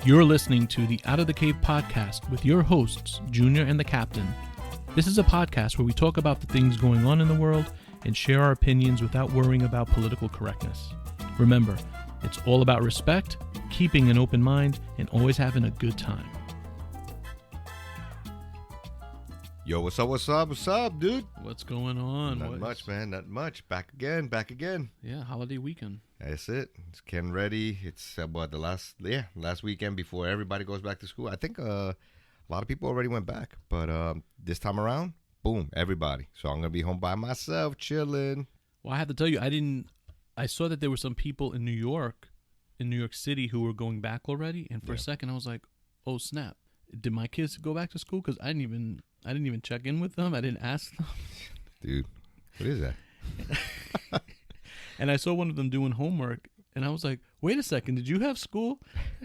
You're listening to the Out of the Cave podcast with your hosts, Junior and the Captain. This is a podcast where we talk about the things going on in the world and share our opinions without worrying about political correctness. Remember, it's all about respect, keeping an open mind, and always having a good time. Yo, what's up, dude? What's going on? Not much, man, not much. Back again. Yeah, holiday weekend. That's it. It's getting ready. It's the last weekend before everybody goes back to school. I think a lot of people already went back, but this time around, boom, everybody. So I'm gonna be home by myself, chilling. Well, I have to tell you, I saw that there were some people in New York City, who were going back already, and for a second I was like, oh snap, did my kids go back to school? Because I didn't even check in with them. I didn't ask them. Dude, what is that? And I saw one of them doing homework, and I was like, wait a second, did you have school?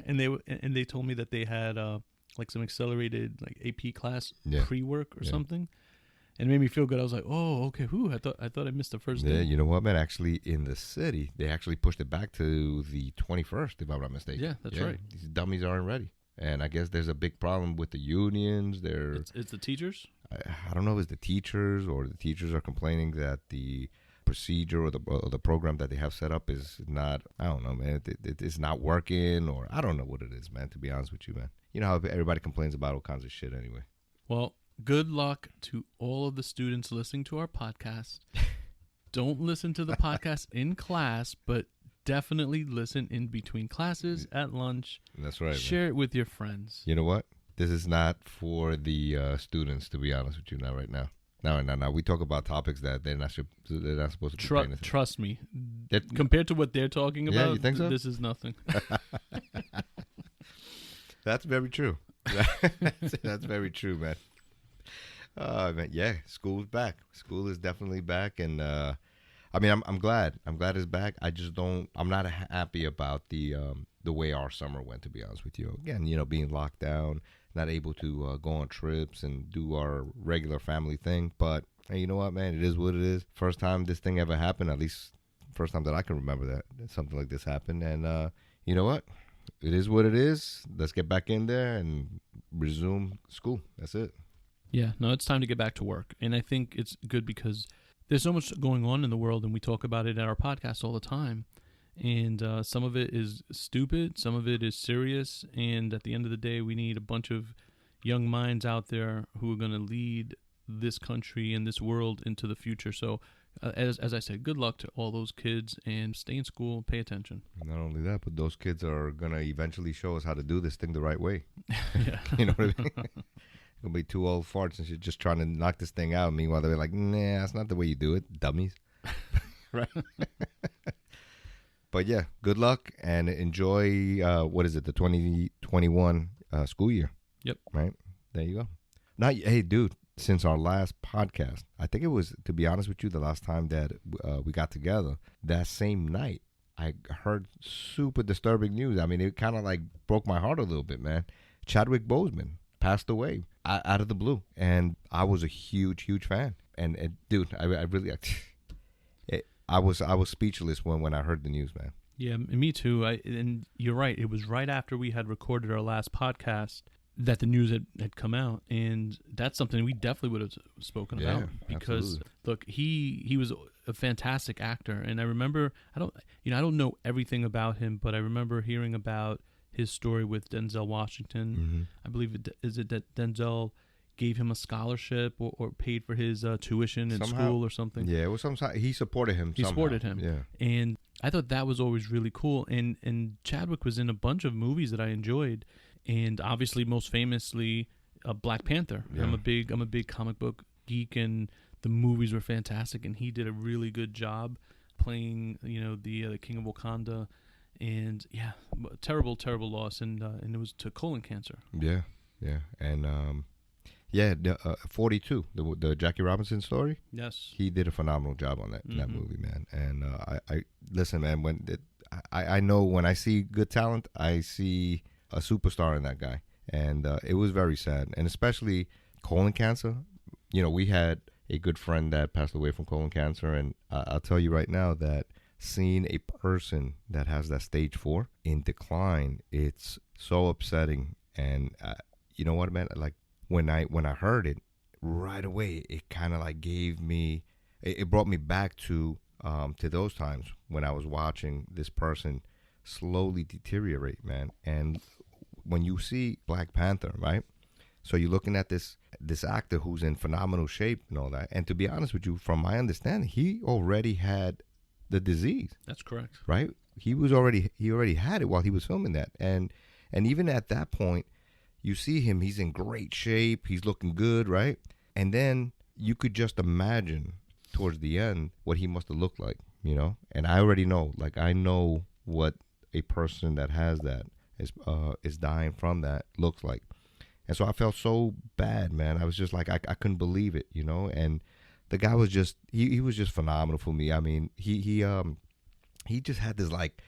And they told me that they had like some accelerated like AP class pre-work or something. And it made me feel good. I was like, oh, okay, I thought I missed the first day. Yeah, you know what, man? Actually, in the city, they actually pushed it back to the 21st, if I'm not mistaken. Yeah, that's right. These dummies aren't ready. And I guess there's a big problem with the unions. It's the teachers? I don't know if it's the teachers or the teachers are complaining that the procedure or the program that they have set up is not, I don't know, man. It's not working, or I don't know what it is, man, to be honest with you, man. You know how everybody complains about all kinds of shit anyway. Well, good luck to all of the students listening to our podcast. Don't listen to the podcast in class, but definitely listen in between classes, at lunch. That's right. Share it with your friends. You know what? This is not for the students, to be honest with you, not right now. No. We talk about topics that they're not supposed to be paying attention. Trust me. Compared to what they're talking about, you think so? This is nothing. That's very true. That's very true, man. Man, yeah, school's back. School is definitely back, and I mean, I'm glad. I'm glad it's back. I'm not happy about the way our summer went, to be honest with you. Again, you know, being locked down, not able to go on trips and do our regular family thing. But hey, you know what, man? It is what it is. First time this thing ever happened, at least first time that I can remember that something like this happened. And you know what? It is what it is. Let's get back in there and resume school. That's it. Yeah, no, it's time to get back to work. And I think it's good because there's so much going on in the world, and we talk about it at our podcast all the time. And some of it is stupid, some of it is serious, and at the end of the day, we need a bunch of young minds out there who are going to lead this country and this world into the future. So, as I said, good luck to all those kids, and stay in school, pay attention. Not only that, but those kids are going to eventually show us how to do this thing the right way. Yeah. You know what I mean? Gonna be two old farts and shit just trying to knock this thing out. Meanwhile, they're like, nah, that's not the way you do it, dummies. Right? But yeah, good luck and enjoy, the 2021 school year. Yep. Right? There you go. Now, hey, dude, since our last podcast, I think it was, to be honest with you, the last time that we got together, that same night, I heard super disturbing news. I mean, it kind of like broke my heart a little bit, man. Chadwick Boseman passed away out of the blue, and I was a huge fan. And dude, I really, I was speechless when I heard the news, man. Yeah, me too. And you're right. It was right after we had recorded our last podcast that the news had come out, and that's something we definitely would have spoken about because absolutely. Look, he was a fantastic actor, and I remember I don't know everything about him, but I remember hearing about his story with Denzel Washington. Mm-hmm. I believe it that Denzel gave him a scholarship or paid for his tuition in school or something. Yeah, it was he supported him. He supported him. Yeah, and I thought that was always really cool. And Chadwick was in a bunch of movies that I enjoyed, and obviously most famously Black Panther. Yeah. I'm a big comic book geek, and the movies were fantastic. And he did a really good job playing, the King of Wakanda. And yeah, terrible loss, and it was to colon cancer. Yeah, and 42, the Jackie Robinson story. Yes, he did a phenomenal job on that in that movie, man. And I listen, man. I know when I see good talent, I see a superstar in that guy, and it was very sad, and especially colon cancer. You know, we had a good friend that passed away from colon cancer, and I'll tell you right now that seeing a person that has that stage 4 in decline, it's so upsetting. And you know what, man? Like when I heard it right away, it kind of like gave me, it brought me back to those times when I was watching this person slowly deteriorate, man. And when you see Black Panther, right? So you're looking at this actor who's in phenomenal shape and all that. And to be honest with you, from my understanding, he already had the disease. That's correct. Right? He already had it while he was filming that. And even at that point, you see him, he's in great shape, he's looking good, right? And then you could just imagine towards the end what he must have looked like, you know? And I already know, like I know what a person that has that is dying from that looks like. And so I felt so bad, man. I was just like, I couldn't believe it, you know? And the guy was just, he was just phenomenal for me. I mean, he just had this like,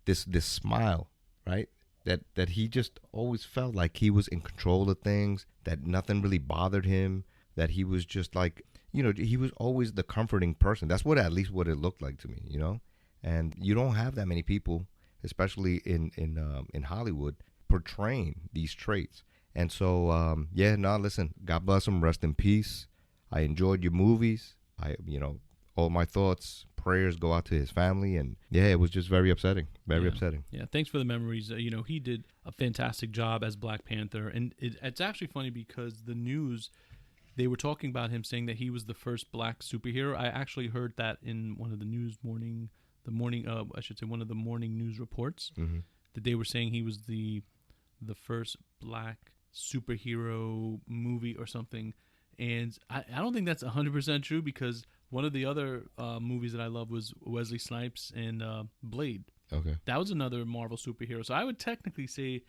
this smile, right? That he just always felt like he was in control of things, that nothing really bothered him, that he was just like, you know, he was always the comforting person. That's at least what it looked like to me, you know? And you don't have that many people, especially in Hollywood, portraying these traits. And so, listen, God bless him. Rest in peace. I enjoyed your movies. All my thoughts, prayers go out to his family. And yeah, it was just very upsetting. Very upsetting. Yeah, thanks for the memories. He did a fantastic job as Black Panther. And it's actually funny because the news, they were talking about him saying that he was the first black superhero. I actually heard that in one of the one of the morning news reports, that they were saying he was the first black superhero movie or something. And I don't think that's 100% true, because one of the other movies that I love was Wesley Snipes and Blade. Okay. That was another Marvel superhero. So I would technically say,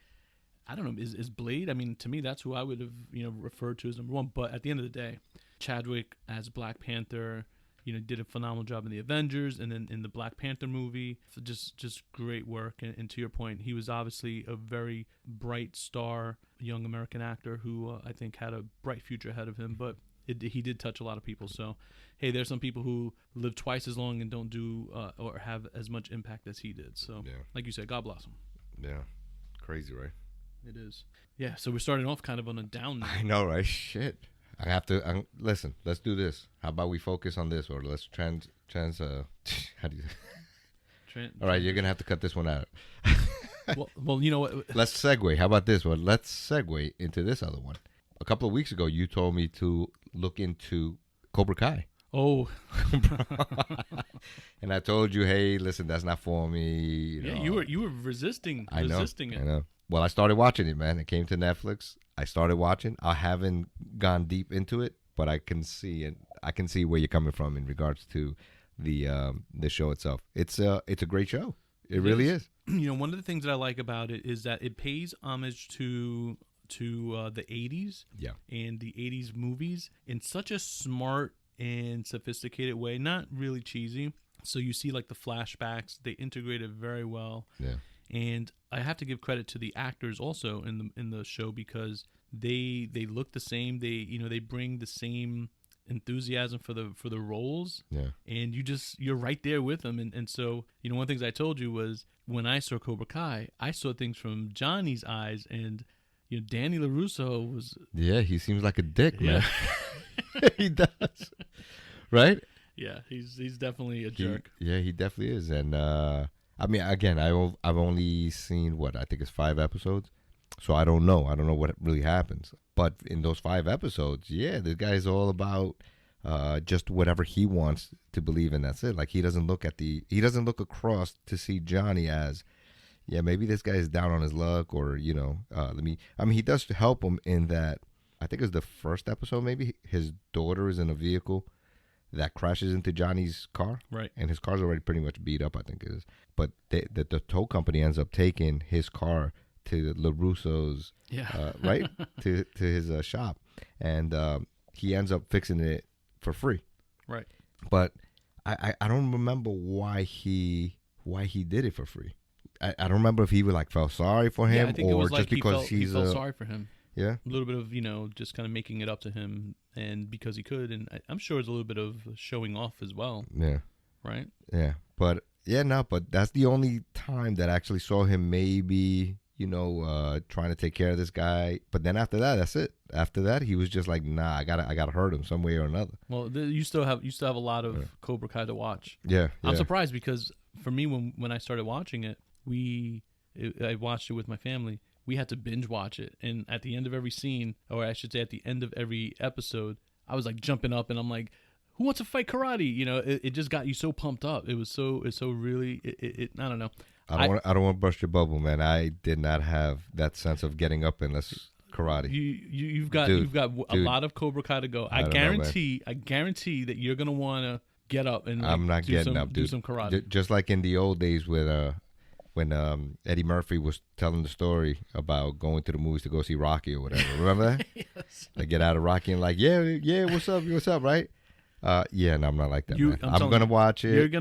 I don't know, is Blade? I mean, to me, that's who I would have, referred to as number one. But at the end of the day, Chadwick as Black Panther, did a phenomenal job in the Avengers, and then in the Black Panther movie. So just great work. And to your point, he was obviously a very bright star, young American actor who I think had a bright future ahead of him. But he did touch a lot of people. So, hey, there's some people who live twice as long and don't do or have as much impact as he did. So, like you said, God bless him. Yeah. Crazy, right? It is. Yeah, so we're starting off kind of on a down note. I know, right? Shit. I have to listen. Let's do this. How about we focus on this, or let's how do you? All right, you're gonna have to cut this one out. well, you know what? Let's segue. How about this one? Let's segue into this other one. A couple of weeks ago, you told me to look into Cobra Kai. Oh. And I told you, hey, listen, that's not for me. You were resisting it. I know. Well, I started watching it, man. It came to Netflix. I started watching. I haven't gone deep into it, but I can see it. I can see where you're coming from in regards to the show itself. It's a great show. It really is. One of the things that I like about it is that it pays homage to the 80s, and the 80s movies in such a smart and sophisticated way, not really cheesy. So you see like the flashbacks, they integrate it very well. Yeah. And I have to give credit to the actors also in the show, because they look the same. They bring the same enthusiasm for the roles. Yeah. And you're right there with them. And so, one of the things I told you was when I saw Cobra Kai, I saw things from Johnny's eyes, and Danny LaRusso was. Yeah, he seems like a dick, man. He does. Right? Yeah, he's definitely a jerk. He definitely is. And I mean, again, I've only seen I think it's 5 episodes, so I don't know what really happens. But in those 5 episodes, this guy's all about just whatever he wants to believe in. That's it. Like he doesn't look across to see Johnny as, maybe this guy is down on his luck, or he does help him in that. I think it was the first episode. Maybe his daughter is in a vehicle that crashes into Johnny's car, right? And his car's already pretty much beat up, I think it is. But the tow company ends up taking his car to LaRusso's, right, to his shop, and he ends up fixing it for free, right? But I don't remember why he did it for free. I don't remember if he felt sorry for him, or just because he felt sorry for him. Yeah, a little bit of just kind of making it up to him, and because he could, and I'm sure it's a little bit of showing off as well. Yeah, right. Yeah, but Yeah, no, but that's the only time that I actually saw him maybe, trying to take care of this guy. But then after that, that's it. After that, he was just like, nah, I gotta hurt him some way or another. Well, you still have a lot of Cobra Kai to watch. Yeah, I'm surprised because for me, when I started watching it, I watched it with my family. We had to binge watch it, and at the end of every scene, or I should say, at the end of every episode, I was like jumping up, and I'm like, "Who wants to fight karate?" It just got you so pumped up. It's so really. I don't know. I don't want to burst your bubble, man. I did not have that sense of getting up unless karate. You've got a lot of Cobra Kai to go. I guarantee that you're gonna want to get up and I'm not getting up, dude. Do some karate. Just like in the old days when Eddie Murphy was telling the story about going to the movies to go see Rocky or whatever. Remember that? Yes. They get out of Rocky and like, yeah, what's up, right? Yeah, no, I'm not like that, man. I'm gonna watch it.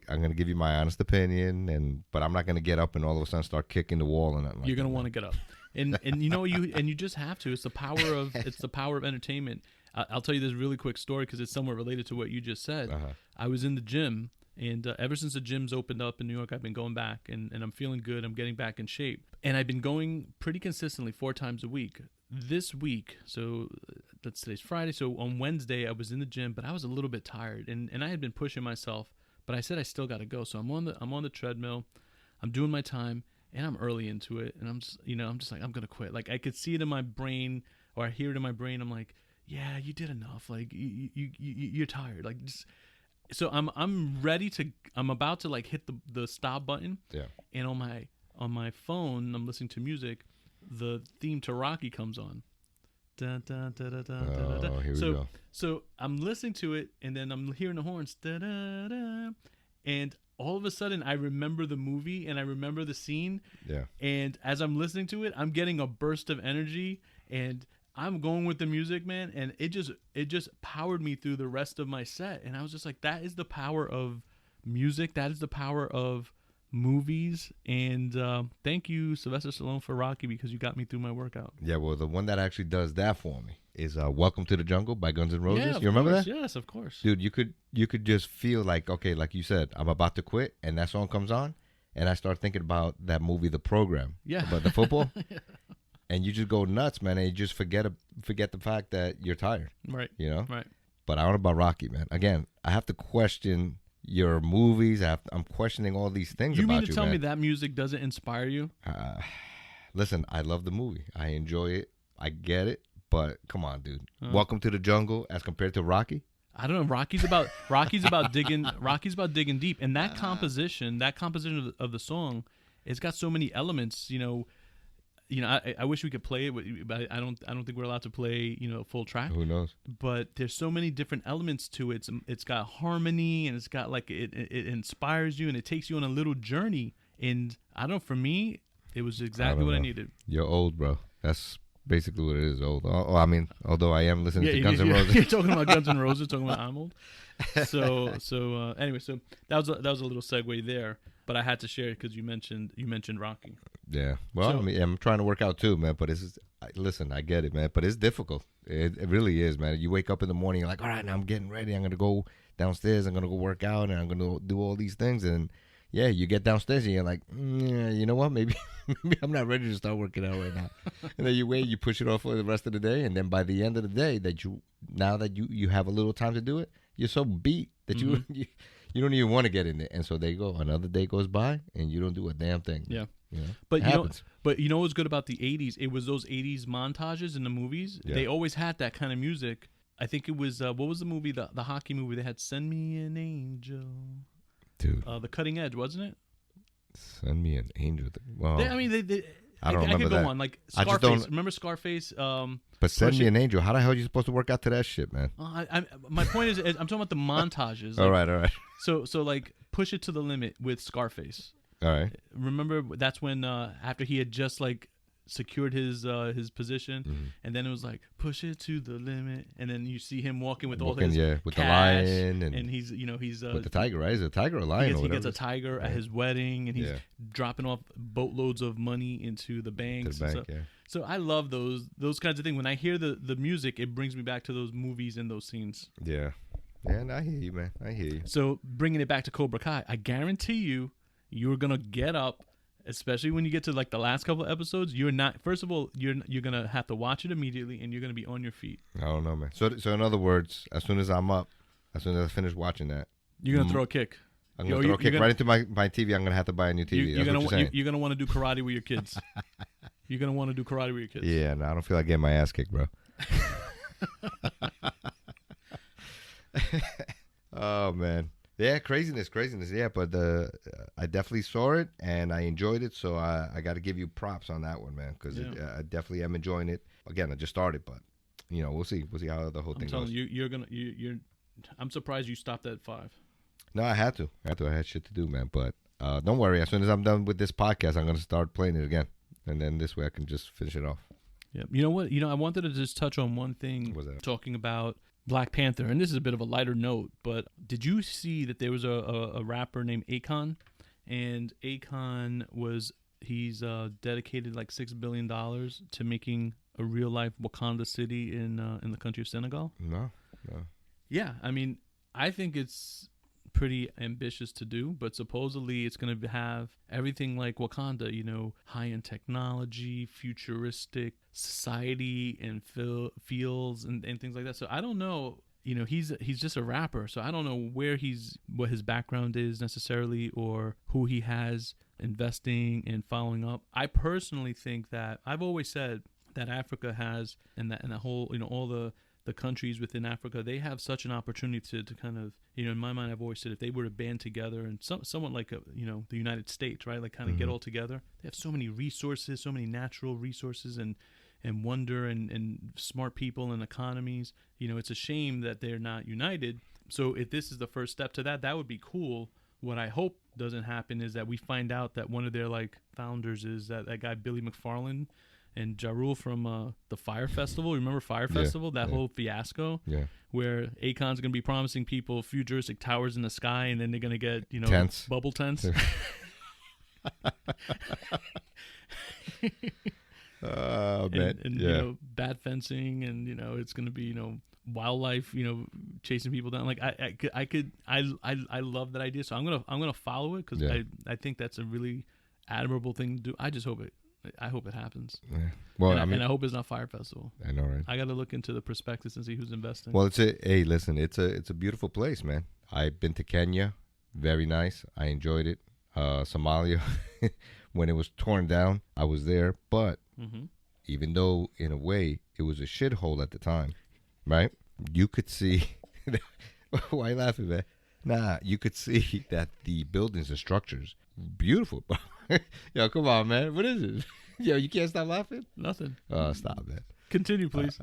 I'm gonna give you my honest opinion, but I'm not gonna get up and all of a sudden start kicking the wall and nothing. You're gonna want to get up, and you just have to. It's the power of entertainment. I'll tell you this really quick story because it's somewhat related to what you just said. I was in the gym. And ever since the gyms opened up in New York, I've been going back, and I'm feeling good. I'm getting back in shape. And I've been going pretty consistently 4 times a week. This week, so today's Friday, so on Wednesday, I was in the gym, but I was a little bit tired. And I had been pushing myself, but I said I still got to go. So I'm on the treadmill. I'm doing my time, and I'm early into it. And I'm just like, I'm going to quit. Like, I could see it in my brain, or I hear it in my brain. I'm like, yeah, you did enough. Like, you're tired. Like, just... So I'm about to like hit the stop button. Yeah. And on my phone, I'm listening to music. The theme to Rocky comes on. Da, da, da, da, da, da, da. Here we go. So I'm listening to it, and then I'm hearing the horns. Da, da, da, and all of a sudden, I remember the movie, and I remember the scene. Yeah. And as I'm listening to it, I'm getting a burst of energy, and I'm going with the music, man, and it just powered me through the rest of my set. And I was just like, that is the power of music. That is the power of movies. And thank you, Sylvester Stallone, for Rocky, because you got me through my workout. Yeah, well, the one that actually does that for me is Welcome to the Jungle by Guns N' Roses. Yeah, you remember course. that? Yes, of course. Dude, you could just feel like, okay, like you said, I'm about to quit, and that song comes on, and I start thinking about that movie, The Program. Yeah. About the football. And you just go nuts, man, and you just forget the fact that you're tired. Right. Right. But I don't know about Rocky, man. Again, I have to question your movies. I'm questioning all these things about you, You mean to tell man. me that music doesn't inspire you? Listen, I love the movie. I enjoy it. I get it. But come on, dude. Welcome to the Jungle as compared to Rocky? I don't know. Rocky's about digging deep. And that composition of the song, it's got so many elements, I wish we could play it, but I don't think we're allowed to play, full track. Who knows? But there's so many different elements to it. It's got harmony, and it's got like it inspires you, and it takes you on a little journey. And I don't know, for me, it was exactly what I needed. You're old, bro. That's basically what it is. Old. Oh, I mean, although I am listening to Guns N' Roses. You're talking about Guns N' Roses, talking about I'm old. So anyway, so that was a little segue there. But I had to share it because you mentioned Rocky. Yeah. Well, I'm trying to work out too, man. But listen, I get it, man. But it's difficult. It really is, man. You wake up in the morning, you're like, all right, now I'm getting ready. I'm going to go downstairs. I'm going to go work out, and I'm going to do all these things. And, yeah, you get downstairs, and you're like, yeah, you know what? Maybe I'm not ready to start working out right now. And then you wait, you push it off for the rest of the day. And then by the end of the day, now that you have a little time to do it, you're so beat that you don't even want to get in there. And so there you go. Another day goes by, and you don't do a damn thing. Yeah. But you know what's good about the 80s? It was those 80s montages in the movies. Yeah. They always had that kind of music. I think it was, what was the movie, the hockey movie? They had Send Me an Angel. Dude. The Cutting Edge, wasn't it? Send Me an Angel. Well, they I don't remember that. I could go on. Like Scarface. Remember Scarface? But Send Me an Angel. How the hell are you supposed to work out to that shit, man? My point is, I'm talking about the montages. All right. So like, Push It to the Limit with Scarface. All right. Remember, that's when after he had just like secured his position, and then it was like Push It to the Limit, and then you see him walking with all his with cash, the lion, and he's with the tiger, right? Is it a tiger or a lion? He gets a tiger at his wedding, and he's dropping off boatloads of money into the banks. So I love those kinds of things. When I hear the music, it brings me back to those movies and those scenes. Yeah. Yeah, and I hear you, man. I hear you. So bringing it back to Cobra Kai, I guarantee you're gonna get up, especially when you get to like the last couple of episodes. You're not. First of all, you're gonna have to watch it immediately, and you're gonna be on your feet. I don't know, man. So in other words, as soon as I'm up, as soon as I finish watching that, you're gonna throw a kick. I'm gonna throw a kick right into my TV. I'm gonna have to buy a new TV. You're gonna want to do karate with your kids. You're gonna want to do karate with your kids. Yeah, no, I don't feel like getting my ass kicked, bro. Oh man, yeah, craziness. Yeah, but I definitely saw it and I enjoyed it. So I got to give you props on that one, man, because I definitely am enjoying it. Again, I just started, but we'll see how the whole thing goes. I'm telling you, I'm surprised you stopped at 5. No, I had to. I had shit to do, man. But don't worry. As soon as I'm done with this podcast, I'm gonna start playing it again, and then this way I can just finish it off. Yeah. You know what? I wanted to just touch on one thing. What's that? Talking about Black Panther, and this is a bit of a lighter note, but did you see that there was a rapper named Akon, and Akon he's dedicated like $6 billion to making a real life Wakanda city in the country of Senegal? No. Yeah, I mean, I think it's pretty ambitious to do, but supposedly it's going to have everything like Wakanda, high-end technology, futuristic society and feels and things like that. So I don't know, he's just a rapper, so I don't know what his background is necessarily or who he has investing and following up. I personally think that I've always said that Africa has and the whole, all the countries within Africa, they have such an opportunity to kind of, in my mind, I've always said if they were to band together and somewhat like, the United States, right? Like kind of get all together. They have so many resources, so many natural resources and wonder and smart people and economies. It's a shame that they're not united. So if this is the first step to that would be cool. What I hope doesn't happen is that we find out that one of their like founders is that guy, Billy McFarland, and Ja Rule from the Fire Festival. Remember Fire Festival? That whole fiasco? Yeah. Where Akon's going to be promising people futuristic towers in the sky, and then they're going to get, tents. Bubble tents. Man. And bat fencing, and, it's going to be, wildlife, chasing people down. Like I love that idea. So I'm going to follow it because I think that's a really admirable thing to do. I just hope it happens. Yeah. Well, and I hope it's not Fire Festival. I know, right? I got to look into the prospectus and see who's investing. Well, listen, it's a beautiful place, man. I've been to Kenya, very nice. I enjoyed it. Somalia, when it was torn down, I was there. But even though in a way it was a shithole at the time, right? You could see. Why are you laughing, man? Nah, you could see that the buildings and structures beautiful, bro. Yo, come on, man. What is it? Yo, you can't stop laughing? Nothing. Oh, stop, man. Continue, please.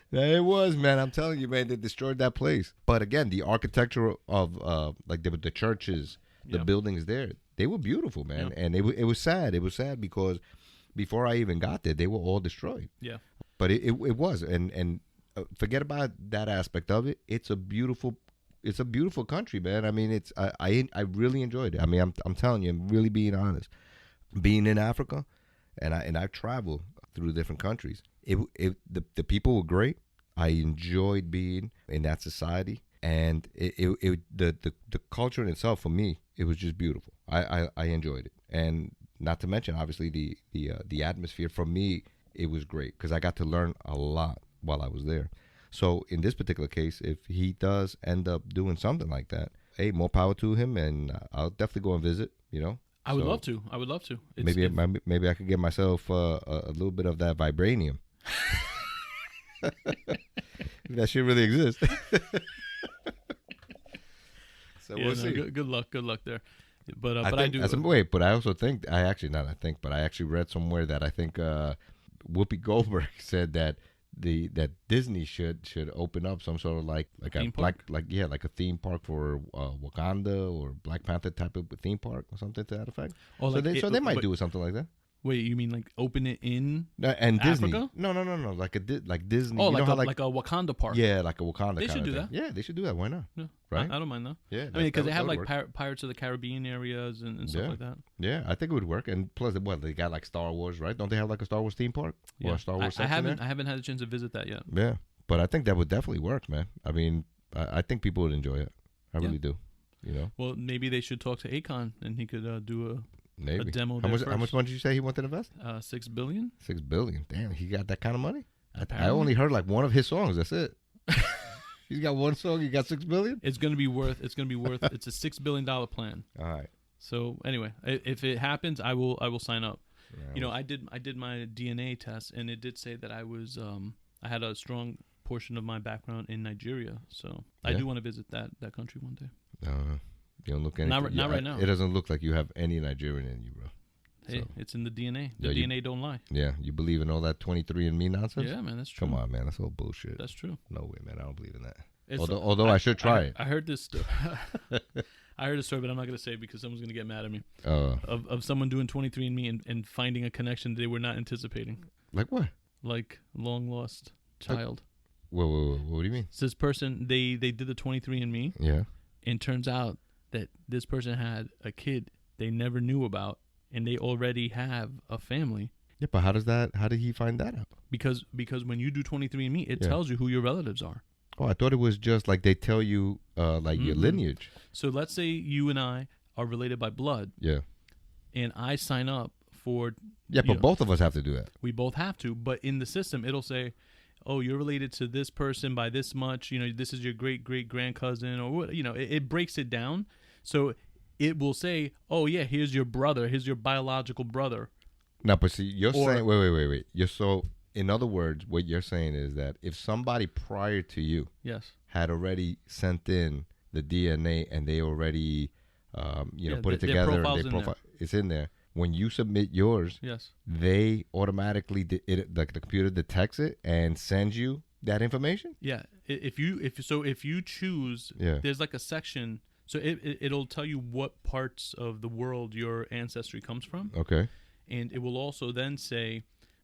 Yeah, it was, man. I'm telling you, man. They destroyed that place. But again, the architecture of like the churches, the buildings there, they were beautiful, man. Yep. And it was sad. It was sad because before I even got there, they were all destroyed. Yeah. But it was, and forget about that aspect of it. It's a beautiful country, man. I mean, I really enjoyed it. I mean, I'm telling you, I'm really being honest. Being in Africa, and I've traveled through different countries. The people were great. I enjoyed being in that society, and the culture in itself for me, it was just beautiful. I enjoyed it, and not to mention obviously the atmosphere for me, it was great because I got to learn a lot while I was there. So in this particular case, if he does end up doing something like that, hey, more power to him, and I'll definitely go and visit. I would love to. Maybe I could get myself a little bit of that vibranium. That shit really exists. So we'll see. Good luck there. But I also think I actually read somewhere that I think Whoopi Goldberg said that that Disney should open up some sort of like theme a theme park for Wakanda or Black Panther type of theme park or something to that effect. They might do something like that. Wait, you mean like open it in And Disney. Africa? No. Like like Disney. Oh, you like know a, how, like a Wakanda park. yeah, like a Wakanda. They kind should of do thing. that. Yeah, they should do that. Why not? Yeah. Right? I don't mind that. Yeah. I mean, because they have would like work. Pirates of the Caribbean areas and stuff like that. Yeah, I think it would work. And plus, what they got like Star Wars, right? Don't they have like a Star Wars theme park or a Star Wars I section haven't there? I haven't had a chance to visit that yet. Yeah, but I think that would definitely work, man. I mean, I think people would enjoy it. I really do. You know. Well, maybe they should talk to Akon and he could do a Maybe. demo. How much money did you say he wanted to invest? $6 billion. $6 billion. Damn, he got that kind of money. I Apparently. only heard like one of his songs. That's it. He's got one song. He got $6 billion. It's gonna be worth. It's a $6 billion plan. All right. So anyway, if it happens, I will sign up. Yeah, You know, I did my DNA test and it did say that I was I had a strong portion of my background in Nigeria. So I do want to visit that country one day. You don't look anything. Not right now. It doesn't look like you have any Nigerian in you, bro. Hey, So, it's in the DNA. The Yeah, DNA don't lie. yeah, you believe in all that 23andMe nonsense? Yeah, man, that's true. Come on, man. That's all bullshit. That's true. No way, man. I don't believe in that. It's- Although I should try it. I heard this story. I heard a story, but I'm not going to say it because someone's going to get mad at me. Of someone doing 23andMe and finding a connection they were not anticipating. Like what? Like long lost child. Whoa. What do you mean? So this person, they did the 23andMe, Yeah. and turns out that this person had a kid they never knew about, and they already have a family. Yeah, but how did he find that out? Because when you do 23andMe, it tells you who your relatives are. Oh, I thought it was just like they tell you like your lineage. So let's say you and I are related by blood, Yeah. and I sign up for... Yeah, but both of us have to do that. We both have to, but in the system, it'll say, oh, you're related to this person by this much, you know, this is your great-great-grand cousin, or what, you know, it breaks it down. So it will say, oh, yeah, here's your brother, here's your biological brother. No, but see, you're saying, wait. In other words, what you're saying is that if somebody prior to you had already sent in the DNA and they already, put it together and it's in there. When you submit yours, they automatically, the computer detects it and sends you that information? Yeah. If you choose, there's like a section, so it'll tell you what parts of the world your ancestry comes from. Okay. And it will also then say,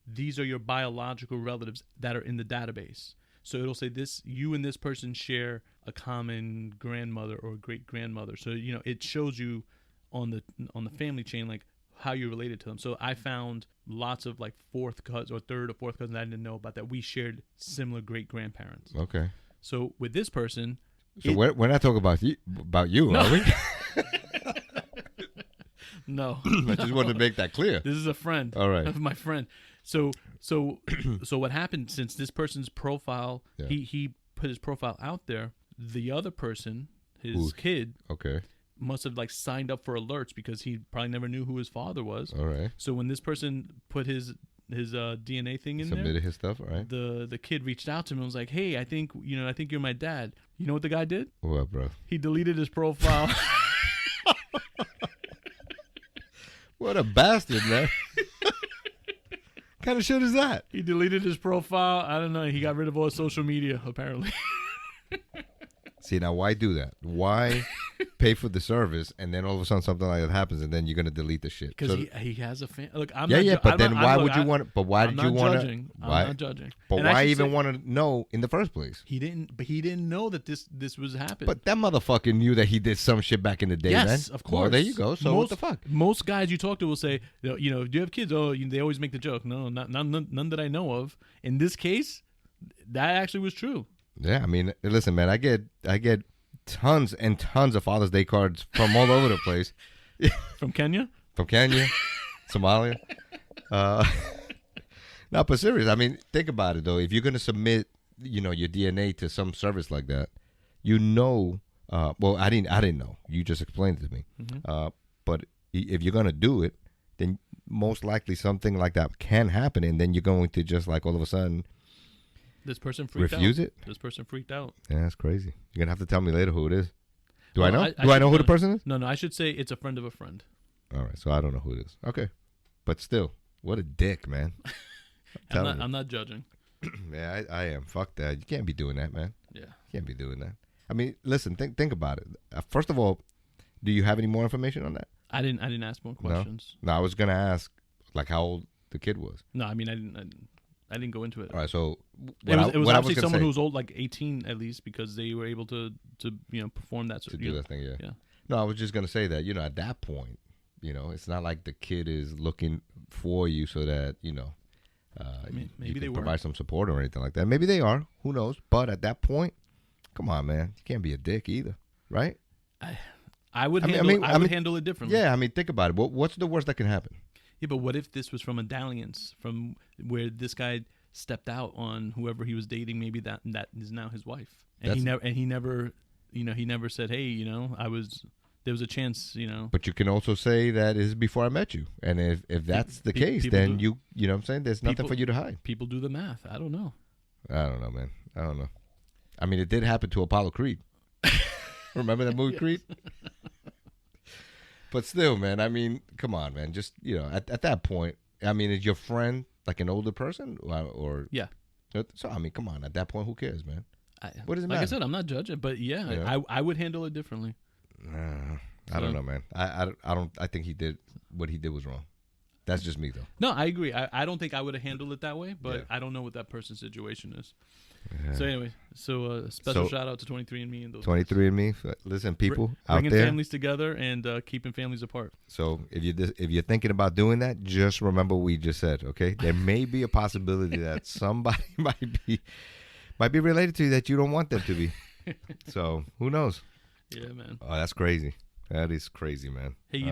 these are your biological relatives that are in the database. So it'll say you and this person share a common grandmother or great grandmother. So, you know, it shows you on the family chain, like, how you're related to them. So I found lots of like fourth cousin or third or fourth cousins I didn't know about that we shared similar great grandparents. Okay. So with this person, so we're not talking about you, no. Are we? No. I just wanted to make that clear. This is a friend. All right. My friend. So what happened, since this person's profile, he put his profile out there, the other person, his kid, must have like signed up for alerts because he probably never knew who his father was. All right. So when this person put his DNA thing in submitted his stuff, all right? The kid reached out to him and was like, "Hey, I think you're my dad." You know what the guy did? What, bro? He deleted his profile. What a bastard, man. What kind of shit is that? He deleted his profile. I don't know. He got rid of all his social media, apparently. See, now why do that? Why pay for the service and then all of a sudden something like that happens and then you're gonna delete the shit? Because he has a fan. Look, I'm yeah, not yeah. But then why would you want? But why did you want to? I'm not judging. But why even want to know in the first place? He didn't know that this was happening. But that motherfucker knew that he did some shit back in the day. Yes, man. of course. Well, there you go. So what the fuck? Most guys you talk to will say, you know, do you have kids? Oh, they always make the joke. No, none that I know of. In this case, that actually was true. Yeah, I mean, listen, man. I get tons and tons of Father's Day cards from all over the place. From Kenya? From Kenya, Somalia. No, but serious. I mean, think about it though. If you're gonna submit, your DNA to some service like that, well, I didn't know. You just explained it to me. Mm-hmm. But if you're gonna do it, then most likely something like that can happen, and then you're going to just like all of a sudden. This person freaked out. Refuse it? This person freaked out. Yeah, that's crazy. You're going to have to tell me later who it is. Do I know? Do I know who the person is? No, I should say it's a friend of a friend. All right, so I don't know who it is. Okay. But still, what a dick, man. I'm not judging. Yeah, I am. Fuck that. You can't be doing that, man. Yeah. You can't be doing that. I mean, listen, think about it. First of all, do you have any more information on that? I didn't ask more questions. No, I was going to ask, like how old the kid was. No, I mean I didn't go into it. All right, so It was obviously someone who was old, like 18 at least, because they were able to perform that. To do that thing, yeah. No, I was just gonna say that at that point, it's not like the kid is looking for you so that Maybe you they can were. provide some support or anything like that. Maybe they are. Who knows? But at that point, come on, man, you can't be a dick either, right? I would handle it differently. Yeah, I mean, think about it. What's the worst that can happen? Yeah, but what if this was from a dalliance, from where this guy stepped out on whoever he was dating? Maybe that is now his wife, and he never said, hey, there was a chance, But you can also say that is before I met you, and if that's the case, then you know what I'm saying. There's nothing for you to hide. People do the math. I don't know. I don't know, man. I don't know. I mean, it did happen to Apollo Creed. Remember that movie, Creed? But still, man, I mean, come on, man. Just, at that point, I mean, is your friend like an older person? Or yeah. So, I mean, come on. At that point, who cares, man? What does it matter? Like I said, I'm not judging, but I would handle it differently. I don't know, man. I think what he did was wrong. That's just me, though. No, I agree. I don't think I would have handled it that way, but I don't know what that person's situation is. Yeah. So anyway, special shout out to 23andMe and those 23andMe. Listen, people out bringing there, families together and keeping families apart. So if you're thinking about doing that, just remember what we just said. Okay, there may be a possibility that somebody might be related to you that you don't want them to be. So who knows? Yeah, man. Oh, that's crazy. That is crazy, man. Hey,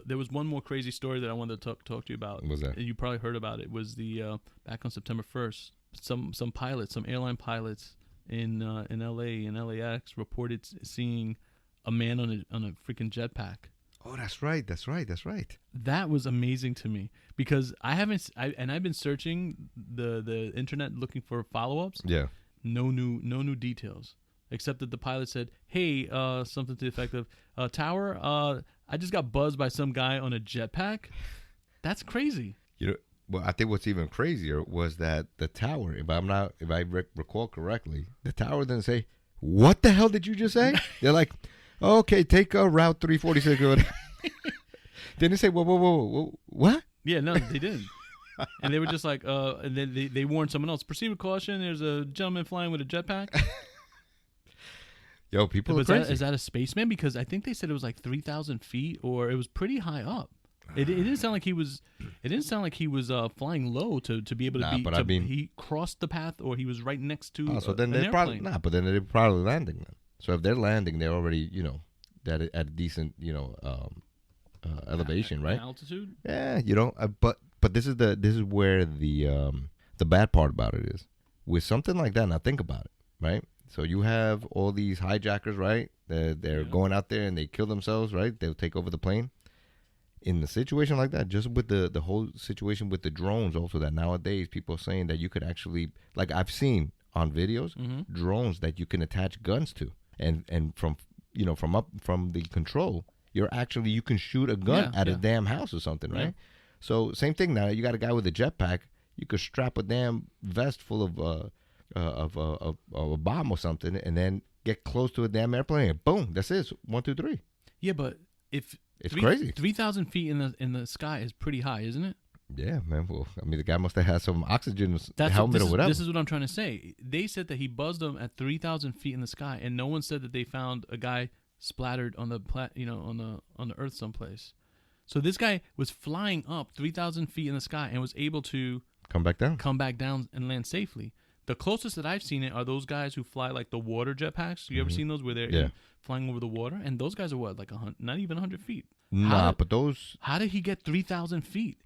there was one more crazy story that I wanted to talk to you about. What was that? You probably heard about it. It was the back on September 1st. Some airline pilots in LA and LAX reported seeing a man on a freaking jetpack. Oh, that's right. That was amazing to me because I've been searching the internet looking for follow-ups. Yeah. No new details except that the pilot said, "Hey, something to the effect of tower. I just got buzzed by some guy on a jetpack." That's crazy. Well, I think what's even crazier was that the tower, if I recall correctly, the tower didn't say, "What the hell did you just say?" They're like, oh, "Okay, take Route 346 or whatever." They didn't say, whoa, what? Yeah, no, they didn't. And they were just like, and then they warned someone else, "Proceed with caution. There's a gentleman flying with a jetpack." Yo, people are crazy. Is that a spaceman? Because I think they said it was like 3,000 feet, or it was pretty high up. It didn't sound like he was. It didn't sound like he was flying low to be able to be. But he crossed the path, or he was right next to. So then an they're probably airplane. but then they're probably landing. Then. So if they're landing, they're already that at a decent elevation, right? Altitude. Yeah, but this is where the bad part about it is with something like that. Now think about it, right? So you have all these hijackers, right? They're going out there and they kill themselves, right? They'll take over the plane. In the situation like that, just with the whole situation with the drones, also that nowadays people are saying that you could actually, like I've seen on videos, drones that you can attach guns to, and from the control, you can shoot a gun at a damn house or something, right? So same thing now. You got a guy with a jetpack, you could strap a damn vest full of a bomb or something, and then get close to a damn airplane, and boom, that's it. 1, 2, 3. Yeah, but if it's crazy. 3,000 feet in the sky is pretty high, isn't it? Yeah, man. Well, I mean, the guy must have had some oxygen helmet or whatever. This is what I'm trying to say. They said that he buzzed them at 3,000 feet in the sky, and no one said that they found a guy splattered on the on the earth someplace. So this guy was flying up 3,000 feet in the sky and was able to come back down and land safely. The closest that I've seen it are those guys who fly like the water jetpacks. You ever seen those where they're flying over the water? And those guys are what, like not even 100 feet. But those. How did he get 3,000 feet?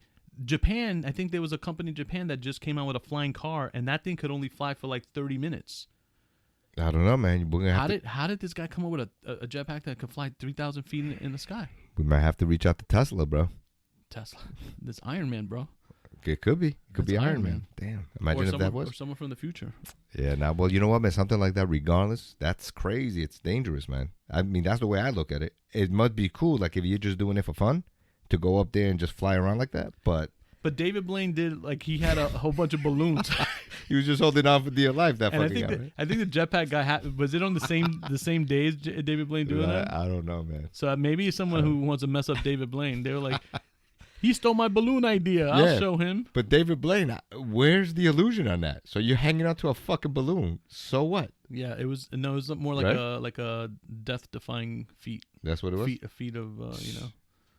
Japan, I think there was a company in Japan that just came out with a flying car, and that thing could only fly for like 30 minutes. I don't know, man. How did this guy come up with a jetpack that could fly 3,000 feet in the sky? We might have to reach out to Tesla, bro. Tesla, this Iron Man, bro. It could be. It could be Iron Man. Damn. Imagine if that was. Or someone from the future. Yeah, well, you know what, man? Something like that, regardless, that's crazy. It's dangerous, man. I mean, that's the way I look at it. It must be cool, like, if you're just doing it for fun, to go up there and just fly around like that. But David Blaine did, like, he had a whole bunch of balloons. He was just holding on for dear life, that fucking guy. I think the jetpack guy, was it on the same day as David Blaine doing that? I don't know, man. So maybe someone who wants to mess up David Blaine, they were like... He stole my balloon idea. I'll show him. But David Blaine, where's the illusion on that? So you're hanging onto a fucking balloon. So what? Yeah, it was more like a death-defying feat. That's what it was? A feat of,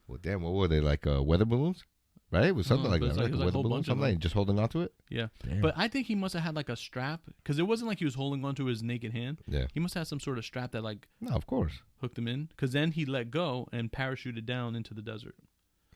Well, damn, what were they, like weather balloons? Right? It was something like that, right? Like a weather balloon, something like just holding onto it? Yeah. Damn. But I think he must have had like a strap, because it wasn't like he was holding onto his naked hand. Yeah. He must have some sort of strap that No, of course. hooked him in, because then he let go and parachuted down into the desert.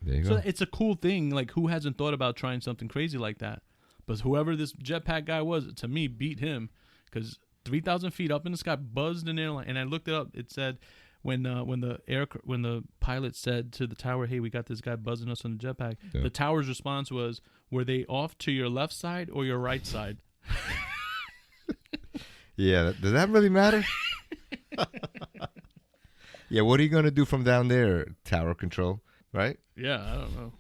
There you go. So it's a cool thing. Like, who hasn't thought about trying something crazy like that? But whoever this jetpack guy was, to me, beat him, because 3,000 feet up in the sky, buzzed an airline. And I looked it up. It said when the pilot said to the tower, "Hey, we got this guy buzzing us on the jetpack," the tower's response was, "Were they off to your left side or your right side?" Yeah, does that really matter? Yeah, what are you gonna do from down there? Tower control, right? Yeah, I don't know.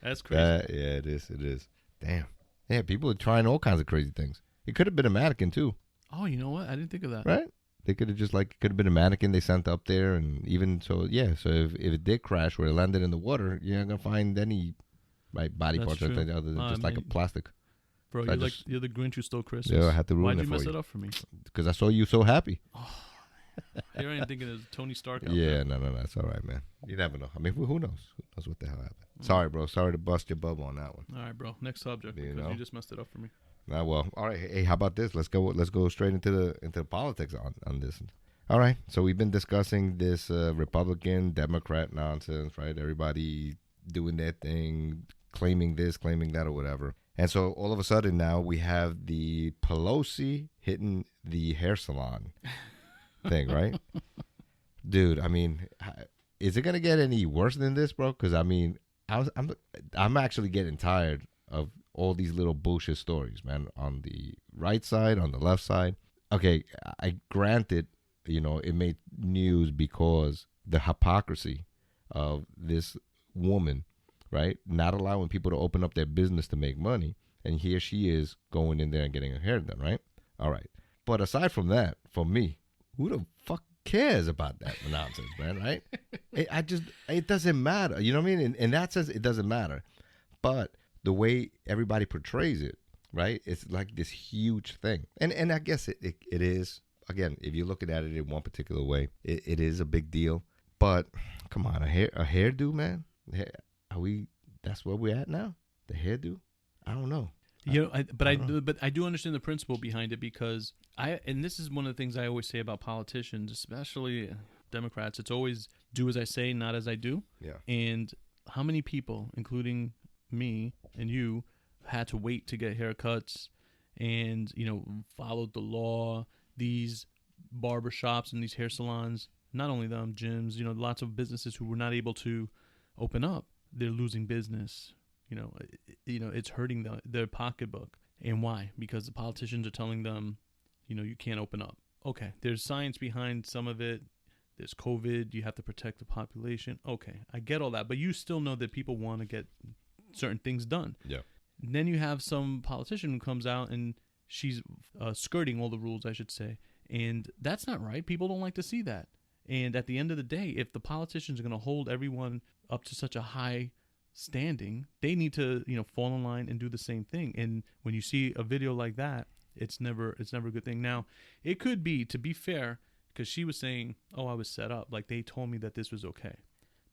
That's crazy. Yeah, it is. It is. Damn. Yeah, people are trying all kinds of crazy things. It could have been a mannequin too. Oh, you know what? I didn't think of that. Right? They could have just could have been a mannequin they sent up there, and even so, yeah. So if it did crash where it landed in the water, you're not gonna find any body parts or anything other than just like a plastic. Bro, you're the Grinch who stole Christmas. Yeah, I had to ruin Why'd it you mess for it up for me? Because I saw you so happy. Oh, here I am thinking of Tony Stark. Yeah, no, it's all right, man. You never know. I mean, who knows? Who knows what the hell happened? Sorry, bro. Sorry to bust your bubble on that one. All right, bro. Next subject. You just messed it up for me. Well, all right. Hey, how about this? Let's go straight into the politics on this. All right. So we've been discussing this Republican Democrat nonsense, right? Everybody doing their thing, claiming this, claiming that, or whatever. And so all of a sudden now we have the Pelosi hitting the hair salon thing, right? Dude, I mean, is it gonna get any worse than this, bro? Because I mean, I'm actually getting tired of all these little bullshit stories, man. On the right side, on the left side. Okay, I granted, it made news because the hypocrisy of this woman, right? Not allowing people to open up their business to make money, and here she is going in there and getting her hair done, right? All right, but aside from that, for me, who the fuck cares about that nonsense, man, right? It doesn't matter. You know what I mean? In that sense, it doesn't matter. But the way everybody portrays it, right? It's like this huge thing. And I guess it is, again, if you're looking at it in one particular way, it is a big deal. But come on, a hairdo, man? That's where we're at now? The hairdo? I don't know. I do understand the principle behind it, because and this is one of the things I always say about politicians, especially Democrats. It's always do as I say, not as I do. Yeah. And how many people, including me and you, had to wait to get haircuts and, followed the law? These barbershops and these hair salons, not only them, gyms, lots of businesses who were not able to open up, they're losing business. It's hurting their pocketbook. And why? Because the politicians are telling them, you can't open up. Okay, there's science behind some of it. There's COVID. You have to protect the population. Okay, I get all that. But you still know that people want to get certain things done. Yeah. And then you have some politician who comes out and she's skirting all the rules, I should say. And that's not right. People don't like to see that. And at the end of the day, if the politicians are going to hold everyone up to such a high standing, they need to, fall in line and do the same thing. And when you see a video like that, it's never a good thing. Now, it could be, to be fair, because she was saying, "Oh, I was set up. Like, they told me that this was okay."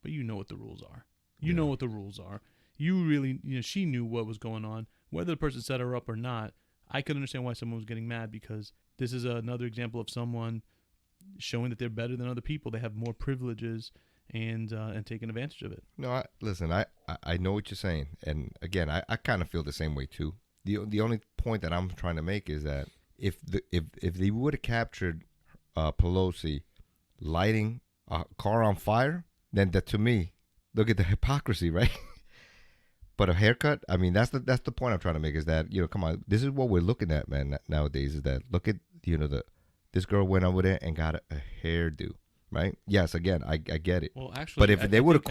But you know what the rules are. You know what the rules are. You really, she knew what was going on. Whether the person set her up or not, I could understand why someone was getting mad, because this is another example of someone showing that they're better than other people. They have more privileges and taking advantage of it. No, listen, I know what you're saying. And again, I kind of feel the same way too. The only point that I'm trying to make is that if they would have captured Pelosi lighting a car on fire, then that, to me, look at the hypocrisy, right? But a haircut, I mean, that's the point I'm trying to make, is that, come on, this is what we're looking at, man, nowadays, is that, look at, this girl went over there and got a hairdo, right? Yes, again, I get it. Well, actually, but if they would have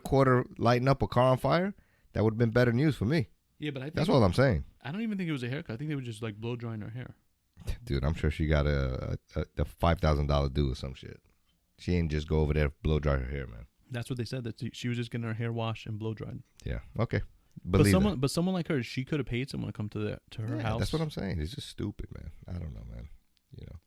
caught her lighting up a car on fire, that would have been better news for me. Yeah, but that's all I'm saying. I don't even think it was a haircut. I think they were just blow drying her hair. Dude, I'm sure she got a $5,000 due or some shit. She ain't just go over there blow dry her hair, man. That's what they said, that she was just getting her hair washed and blow dried. Yeah. Okay. But someone like her, she could have paid someone to come to her house. That's what I'm saying. It's just stupid, man. I don't know, man. You know.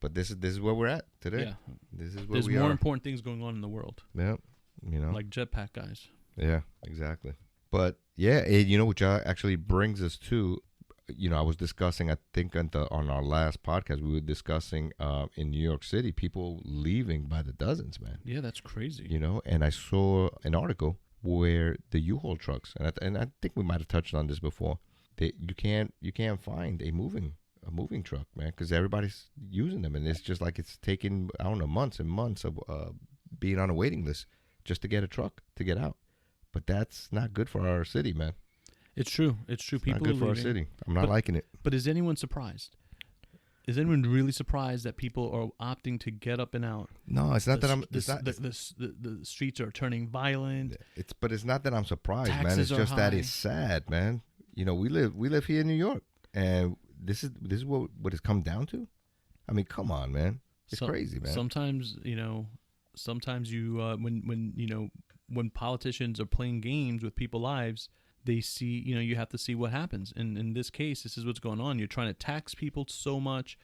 But this is where we're at today. Yeah. This is where There's we are. more important things going on in the world. Yeah. You know. Like jetpack guys. Yeah, exactly. But yeah, you know, which actually brings us to, you know, I was discussing, I think on our last podcast, we were discussing in New York City, people leaving by the dozens, man. Yeah, that's crazy. You know, and I saw an article where the U-Haul trucks, and I think we might have touched on this before, you can't find a moving truck, man, because everybody's using them, and it's just like it's taking, I don't know, months and months of being on a waiting list just to get a truck to get out. But that's not good for our city, man. It's true. People not good for our city. I'm not liking it. But is anyone surprised? Is anyone really surprised that people are opting to get up and out? No, it's not that I'm. The streets are turning violent. But it's not that I'm surprised, Taxes man. It's just high. that it's sad, man. You know, we live here in New York, and this is what it's come down to. I mean, come on, man. It's crazy, man. Sometimes you when politicians are playing games with people's lives, they see, you have to see what happens. And in this case, this is what's going on. You're trying to tax people so much,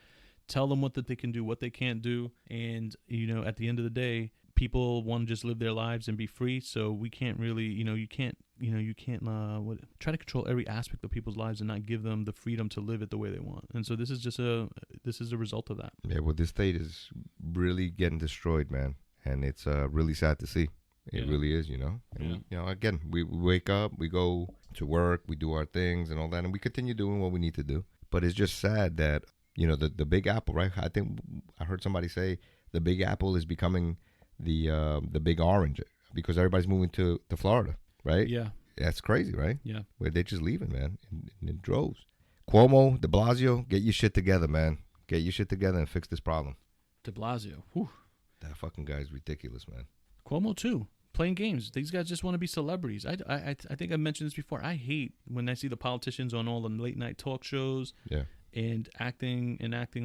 tell them what that they can do, what they can't do. And, at the end of the day, people want to just live their lives and be free. So we can't really, you can't try to control every aspect of people's lives and not give them the freedom to live it the way they want. And so this is a result of that. Yeah, well, this state is really getting destroyed, man. And it's really sad to see. It really is, And, again, we wake up, we go to work, we do our things and all that, and we continue doing what we need to do. But it's just sad that, the Big Apple, right? I think I heard somebody say the Big Apple is becoming the Big Orange because everybody's moving to Florida, right? Yeah. That's crazy, right? Yeah. Where they're just leaving, man, in droves. Cuomo, de Blasio, get your shit together, man. Get your shit together and fix this problem. De Blasio. Whew. That fucking guy is ridiculous, man. Cuomo, too. Playing games. These guys just want to be celebrities. I think I mentioned this before. I hate when I see the politicians on all the late night talk shows. Yeah. And acting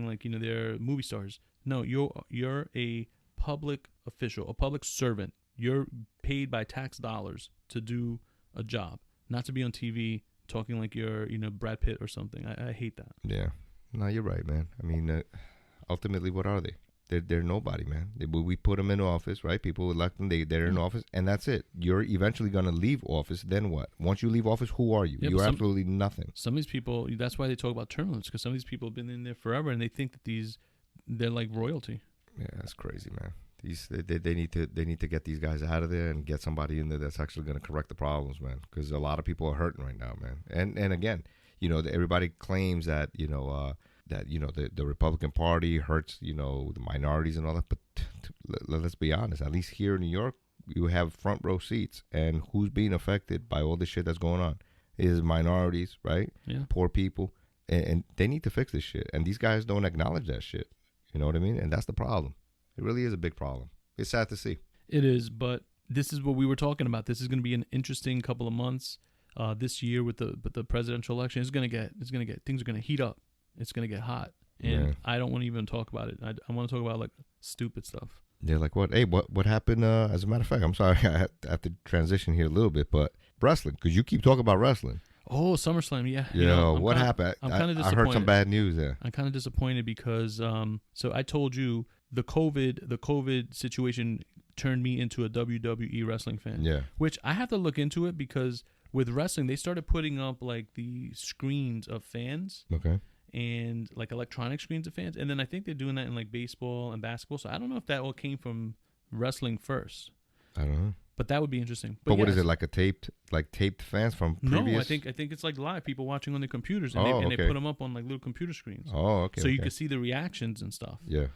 like they're movie stars. No, you're a public official, a public servant. You're paid by tax dollars to do a job, not to be on TV talking like you're Brad Pitt or something. I hate that. Yeah. No, you're right, man. I mean, ultimately, what are they? They're nobody, man. We put them in office, right? People elect them. They're in office, and that's it. You're eventually going to leave office. Then what? Once you leave office, who are you? Yeah, you're absolutely nothing. Some of these people, that's why they talk about term limits, because some of these people have been in there forever, and they think that they're like royalty. Yeah, that's crazy, man. They need to get these guys out of there and get somebody in there that's actually going to correct the problems, man. Because a lot of people are hurting right now, man. And again, everybody claims that the Republican Party hurts, the minorities and all that. But let's be honest, at least here in New York, you have front row seats. And who's being affected by all this shit that's going on? It is minorities, right? Yeah. Poor people. And they need to fix this shit. And these guys don't acknowledge that shit. You know what I mean? And that's the problem. It really is a big problem. It's sad to see. It is, but this is what we were talking about. This is going to be an interesting couple of months this year with the presidential election. Things are going to heat up. It's going to get hot, and I don't want to even talk about it. I want to talk about like stupid stuff. Yeah, like what? Hey, what happened? As a matter of fact, I'm sorry, I have to transition here a little bit, but wrestling, because you keep talking about wrestling. Oh, SummerSlam, yeah. Yo, what happened? I'm kind of disappointed. I heard some bad news there. I'm kind of disappointed because so I told you the COVID situation turned me into a WWE wrestling fan. Yeah. Which I have to look into it because with wrestling they started putting up like the screens of fans. Okay. And like electronic screens of fans, and then I think they're doing that in like baseball and basketball. So I don't know if that all came from wrestling first. I don't know, but that would be interesting. But what is it, like taped fans from previous? No, I think it's like live people watching on their computers, and they put them up on like little computer screens. Oh, okay. So you can see the reactions and stuff. Yeah.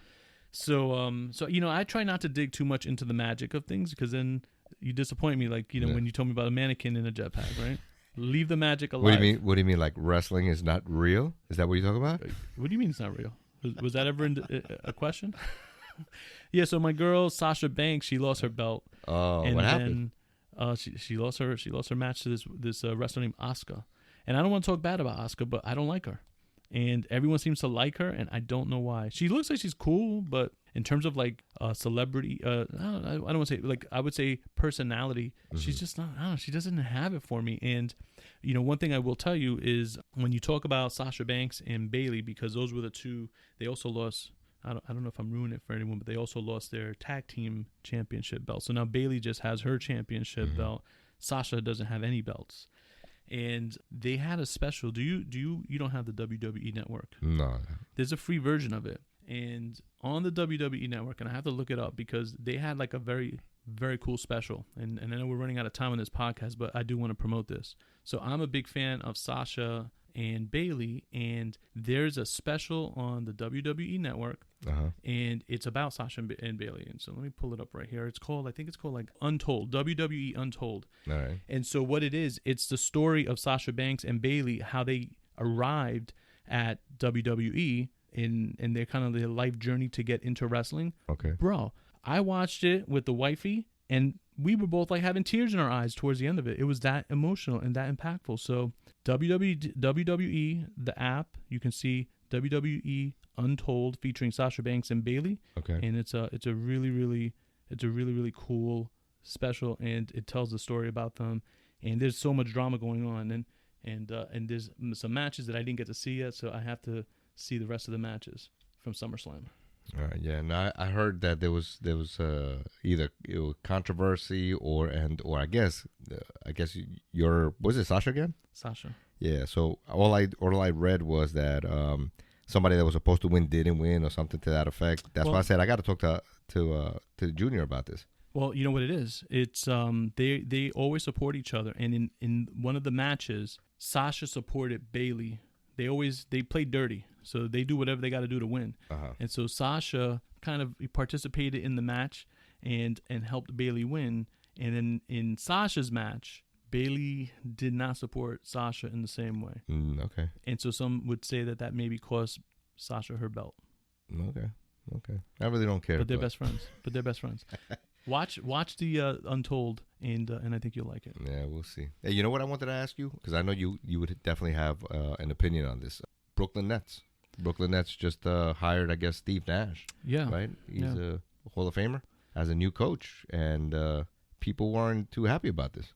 So I try not to dig too much into the magic of things because then you disappoint me. Like when you told me about a mannequin in a jetpack, right? Leave the magic alive. What do you mean? Like wrestling is not real? Is that what you're talking about? What do you mean it's not real? Was that ever a question? Yeah. So my girl Sasha Banks, she lost her belt. Oh, and what happened? She lost her match to this wrestler named Asuka, and I don't want to talk bad about Asuka, but I don't like her. and everyone seems to like her, and I don't know why. She looks like she's cool, but in terms of like celebrity, I don't want to say, like, I would say personality, she's just not, I don't know, she doesn't have it for me. And one thing I will tell you is when you talk about Sasha Banks and Bayley, because those were the two, they also lost, I don't know if I'm ruining it for anyone, but they also lost their tag team championship belt. So now Bayley just has her championship belt. Sasha doesn't have any belts. And they had a special. You don't have the WWE network? No. There's a free version of it. And on the WWE network, and I have to look it up because they had like a very, very cool special. And I know we're running out of time on this podcast, but I do want to promote this. So I'm a big fan of Sasha and Bayley, and there's a special on the WWE network, and it's about Sasha and Bayley. And so let me pull it up right here. I think it's called like Untold, WWE Untold. All right. And so what it is, it's the story of Sasha Banks and Bayley, how they arrived at WWE in their kind of their life journey to get into wrestling. Okay. Bro, I watched it with the wifey, and we were both like having tears in our eyes towards the end of it. It was that emotional and that impactful. So WWE, the app, you can see WWE Untold featuring Sasha Banks and Bayley. Okay. And it's a really, really cool special, and it tells the story about them. And there's so much drama going on, and there's some matches that I didn't get to see yet, so I have to see the rest of the matches from SummerSlam. All right, yeah. No, I heard that there was either controversy or I guess was it Sasha again? Sasha. Yeah. So all I read was that somebody that was supposed to win didn't win or something to that effect. That's why I said I got to talk to Junior about this. Well, you know what it is. It's they always support each other, and in one of the matches, Sasha supported Bayley. They play dirty, so they do whatever they got to do to win. And so Sasha kind of participated in the match and helped Bayley win. And then in Sasha's match, Bayley did not support Sasha in the same way. Okay. And so some would say that maybe cost Sasha her belt. Okay. I really don't care. But they're best friends. Watch the Untold, and I think you'll like it. Yeah, we'll see. Hey, you know what I wanted to ask you? Because I know you would definitely have an opinion on this. Brooklyn Nets. Brooklyn Nets just hired, I guess, Steve Nash. Yeah. Right? He's a Hall of Famer as a new coach, and people weren't too happy about this.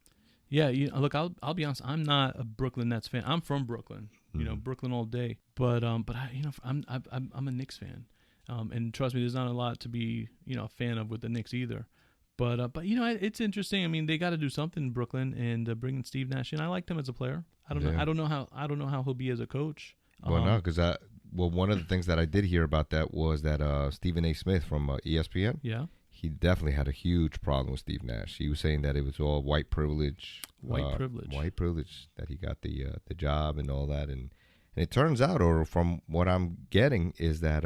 Yeah, look, I'll be honest. I'm not a Brooklyn Nets fan. I'm from Brooklyn. Brooklyn all day. But I'm a Knicks fan. And trust me, there's not a lot to be a fan of with the Knicks either. But it's interesting. I mean, they got to do something in Brooklyn, and bringing Steve Nash in. I liked him as a player. I don't know how he'll be as a coach. Well, no, because one of the things that I did hear about that was that Stephen A. Smith from ESPN. Yeah. He definitely had a huge problem with Steve Nash. He was saying that it was all white privilege. White privilege that he got the job and all that, and it turns out, or from what I'm getting, is that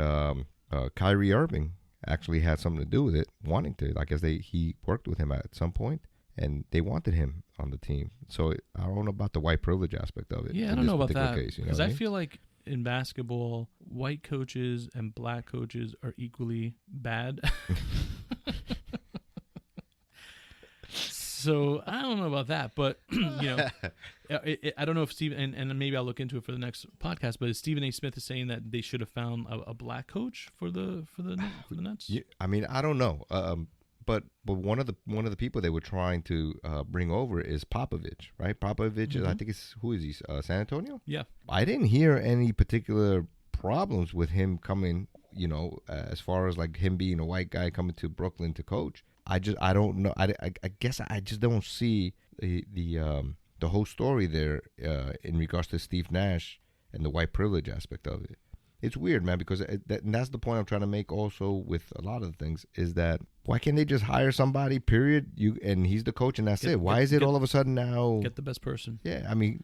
Kyrie Irving actually had something to do with it, wanting to. I guess he worked with him at some point, and they wanted him on the team. So I don't know about the white privilege aspect of it. Yeah, I don't know about that. Because I feel like in basketball, white coaches and black coaches are equally bad. So I don't know about that, but I don't know if Stephen and maybe I'll look into it for the next podcast. But Stephen A. Smith is saying that they should have found a black coach for the Nets. Yeah, I mean, I don't know, but one of the people they were trying to bring over is Popovich, right? Popovich, I think who is he? San Antonio? Yeah. I didn't hear any particular problems with him coming. As far as like him being a white guy coming to Brooklyn to coach. I don't know. I guess I just don't see the whole story there in regards to Steve Nash and the white privilege aspect of it. It's weird, man, because and that's the point I'm trying to make also with a lot of the things is that why can't they just hire somebody, period, and he's the coach and that's it? Why is it all of a sudden now? Get the best person. Yeah, I mean,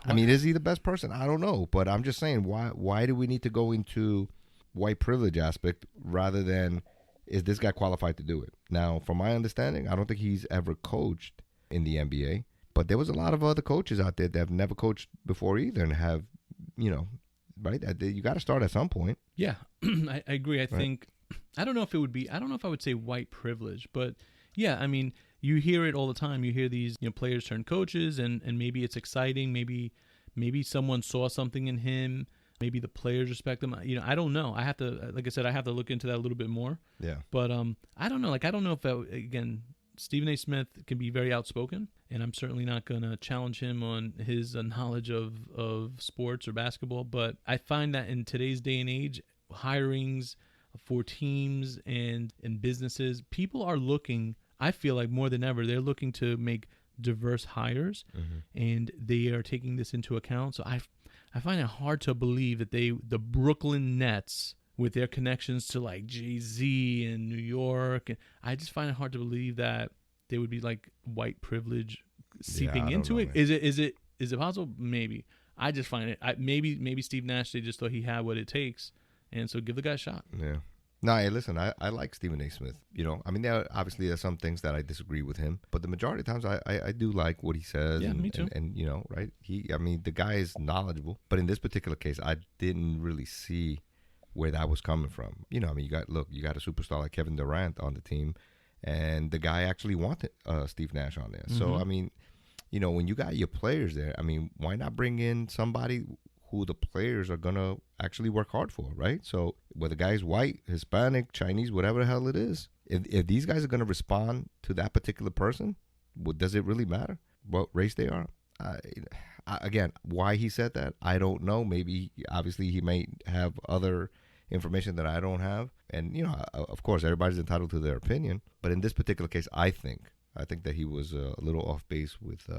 is he the best person? I don't know, but I'm just saying, why do we need to go into white privilege aspect rather than is this guy qualified to do it? Now, from my understanding, I don't think he's ever coached in the NBA, but there was a lot of other coaches out there that have never coached before either and have, right? You got to start at some point. Yeah, I agree. I think, I don't know if I would say white privilege, but yeah, I mean, you hear it all the time. You hear these players turn coaches and maybe it's exciting. Maybe maybe someone saw something in him. Maybe the players respect him. I don't know. I have to, like I said, I have to look into that a little bit more. Yeah. But I don't know. I don't know if again, Stephen A. Smith can be very outspoken, and I'm certainly not going to challenge him on his knowledge of sports or basketball. But I find that in today's day and age, hirings for teams and businesses, people are looking, I feel like more than ever, they're looking to make diverse hires, and they are taking this into account. So I find it hard to believe that the Brooklyn Nets, with their connections to like Jay-Z and New York, I just find it hard to believe that they would be like white privilege seeping into it. Man. Is it possible? Maybe. I just find it. Maybe Steve Nash, they just thought he had what it takes, and so give the guy a shot. Yeah. No, hey, listen, I like Stephen A. Smith. I mean, obviously there's some things that I disagree with him, but the majority of times I do like what he says. Yeah, me too. And right? The guy is knowledgeable, but in this particular case, I didn't really see where that was coming from. You got a superstar like Kevin Durant on the team, and the guy actually wanted Steve Nash on there. So, I mean, when you got your players there, I mean, why not bring in somebody who the players are going to actually work hard for, right? So whether the guy's white, Hispanic, Chinese, whatever the hell it is, if these guys are going to respond to that particular person, does it really matter what race they are? Again, why he said that, I don't know. Maybe, obviously, he may have other information that I don't have. And, of course, everybody's entitled to their opinion. But in this particular case, I think that he was a little off base with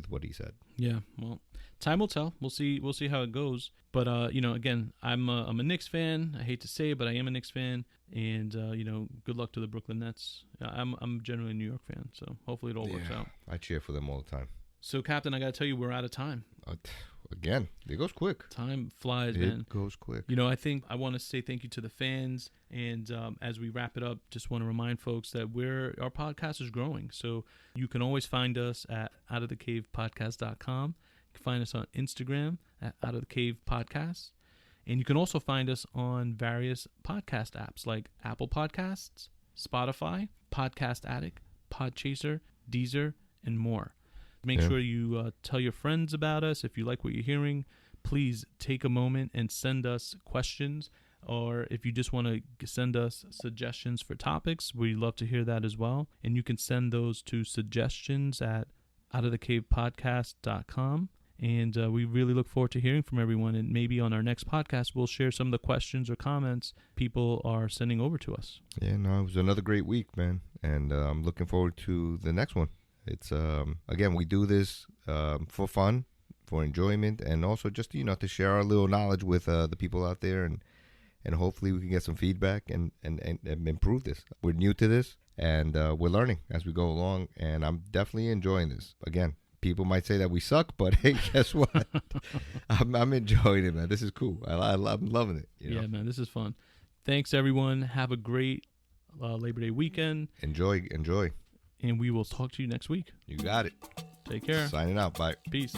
what he said. Yeah, well, time will tell. We'll see how it goes. But again, I'm a Knicks fan. I hate to say it, but I am a Knicks fan. And good luck to the Brooklyn Nets. I'm generally a New York fan, so hopefully it all works out. I cheer for them all the time. So, Captain, I got to tell you, we're out of time. Again, it goes quick. Time flies, man. It goes quick. I think I want to say thank you to the fans. And as we wrap it up, just want to remind folks that our podcast is growing. So you can always find us at outofthecavepodcast.com. You can find us on Instagram at outofthecavepodcast. And you can also find us on various podcast apps like Apple Podcasts, Spotify, Podcast Addict, Podchaser, Deezer, and more. Make sure you tell your friends about us. If you like what you're hearing, please take a moment and send us questions. Or if you just want to send us suggestions for topics, we'd love to hear that as well. And you can send those to suggestions at outofthecavepodcast.com. And we really look forward to hearing from everyone. And maybe on our next podcast, we'll share some of the questions or comments people are sending over to us. Yeah, no, it was another great week, man. And I'm looking forward to the next one. It's, again, we do this for fun, for enjoyment, and also just, to share our little knowledge with the people out there. And hopefully we can get some feedback and improve this. We're new to this, and we're learning as we go along. And I'm definitely enjoying this. Again, people might say that we suck, but hey, guess what? I'm enjoying it, man. This is cool. I'm loving it. Yeah, man, this is fun. Thanks, everyone. Have a great Labor Day weekend. Enjoy. And we will talk to you next week. You got it. Take care. Signing out. Bye. Peace.